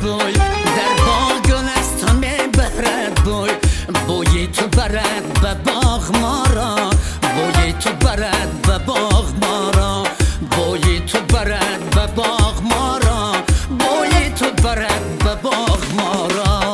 بوی در باغ گلستان میبرد بوی. بوی تو برد به باغ ما را، بوی تو برد به باغ ما را، بوی تو برد به باغ ما را، بوی تو برد به باغ ما را.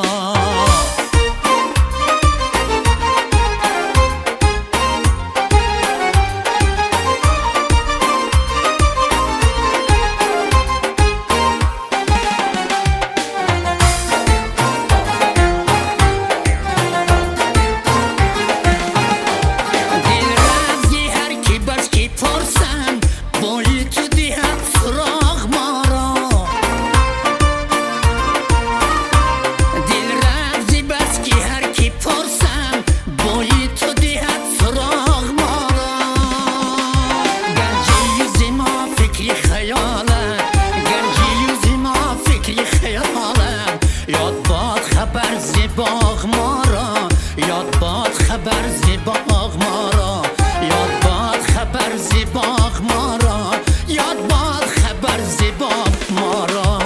یاد باد خبر زی باغ ما را، یاد باد خبر زی باغ ما را، یاد باد خبر زی باغ ما را، یاد باد خبر زی باغ ما را.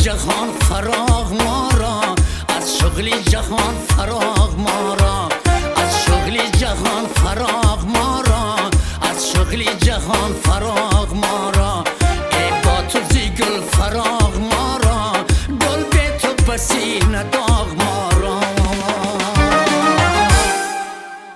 جهان فراغ ما را، از شغلی جهان فراغ ما را، از شغلی جهان فراغ ما را، از شغلی جهان فراغ